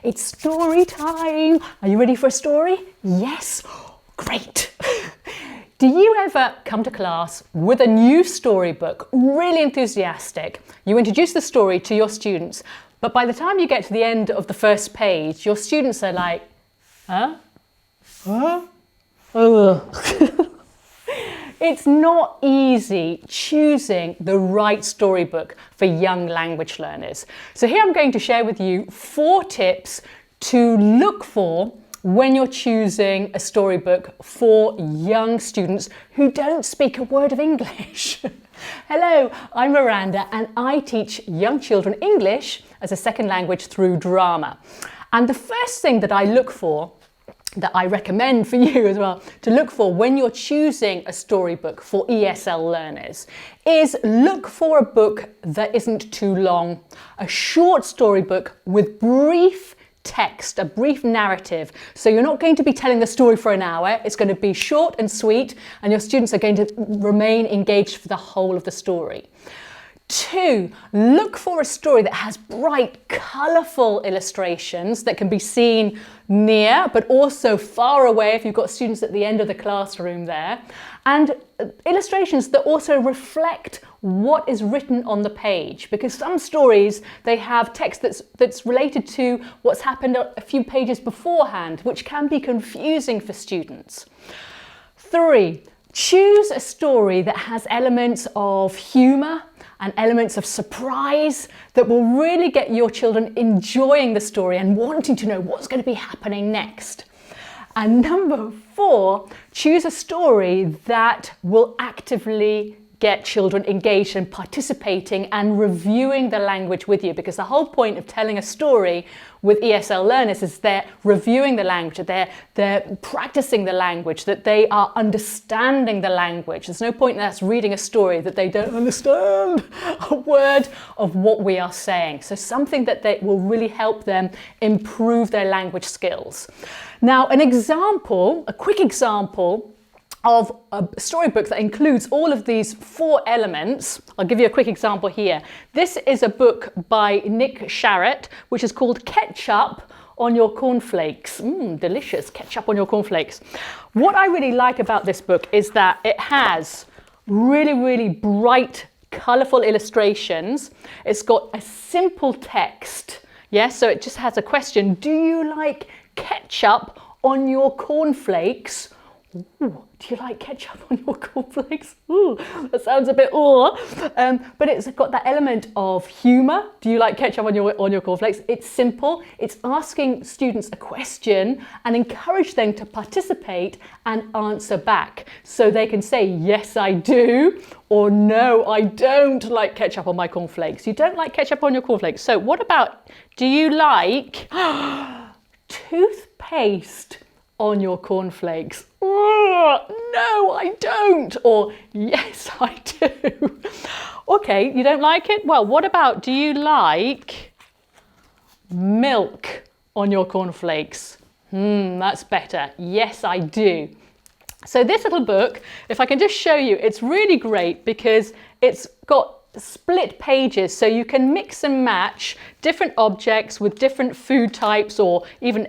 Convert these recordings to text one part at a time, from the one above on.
It's story time. Are you ready for a story? Yes? Great. Do you ever come to class with a new storybook, really enthusiastic? You introduce the story to your students, but by the time you get to the end of the first page, your students are like, huh? Huh? It's not easy choosing the right storybook for young language learners. So here I'm going to share with you 4 tips to look for when you're choosing a storybook for young students who don't speak a word of English. Hello, I'm Miranda and I teach young children English as a second language through drama. And the first thing that I look for, that I recommend for you as well, to look for when you're choosing a storybook for ESL learners is look for a book that isn't too long, a short storybook with brief text, a brief narrative. So you're not going to be telling the story for an hour, it's going to be short and sweet and your students are going to remain engaged for the whole of the story. 2, look for a story that has bright, colourful illustrations that can be seen near, but also far away if you've got students at the end of the classroom there. And illustrations that also reflect what is written on the page, because some stories, they have text that's related to what's happened a few pages beforehand, which can be confusing for students. 3, choose a story that has elements of humour and elements of surprise that will really get your children enjoying the story and wanting to know what's going to be happening next. And number 4, choose a story that will actively get children engaged and participating and reviewing the language with you, because the whole point of telling a story with ESL learners is they're reviewing the language, they're practicing the language, that they are understanding the language. There's no point in us reading a story that they don't understand a word of what we are saying. So something that will really help them improve their language skills. Now, a quick example of a storybook that includes all of these 4 elements. I'll give you a quick example here. This is a book by Nick Sharratt, which is called Ketchup on Your Cornflakes. Delicious, ketchup on your cornflakes. What I really like about this book is that it has really, really bright, colourful illustrations. It's got a simple text. Yes, so it just has a question. Do you like ketchup on your cornflakes? Ooh, do you like ketchup on your cornflakes? Ooh, that sounds a bit but it's got that element of humour. Do you like ketchup on your cornflakes? It's simple. It's asking students a question and encourage them to participate and answer back. So they can say, yes, I do, or no, I don't like ketchup on my cornflakes. You don't like ketchup on your cornflakes. So what about, do you like toothpaste on your cornflakes? No, I don't. Or yes, I do. Okay, you don't like it? Well, what about, do you like milk on your cornflakes? That's better. Yes, I do. So this little book, if I can just show you, it's really great because it's got split pages, so you can mix and match different objects with different food types, or even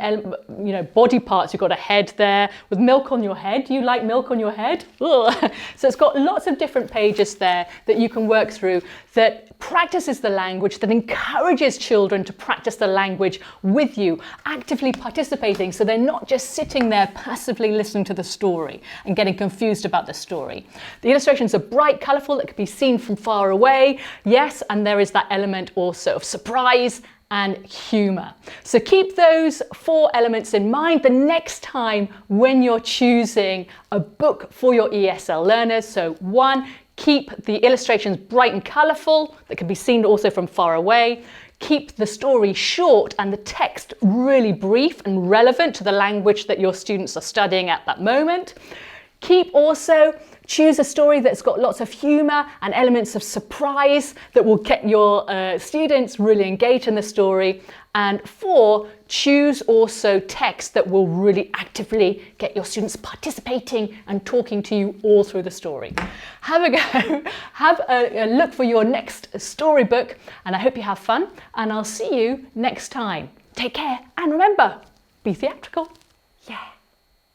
body parts. You've got a head there with milk on your head. Do you like milk on your head? Ugh. So it's got lots of different pages there that you can work through, that practices the language, that encourages children to practice the language with you, actively participating, so they're not just sitting there passively listening to the story and getting confused about the story. The illustrations are bright, colourful, that can be seen from far away. Yes, and there is that element also of surprise and humour. So keep those 4 elements in mind the next time when you're choosing a book for your ESL learners. So 1, keep the illustrations bright and colourful that can be seen also from far away. Keep the story short and the text really brief and relevant to the language that your students are studying at that moment. Choose a story that's got lots of humour and elements of surprise that will get your students really engaged in the story. And 4, choose also text that will really actively get your students participating and talking to you all through the story. Have a go, have a look for your next storybook, and I hope you have fun, and I'll see you next time. Take care and And remember, be theatrical. Yeah.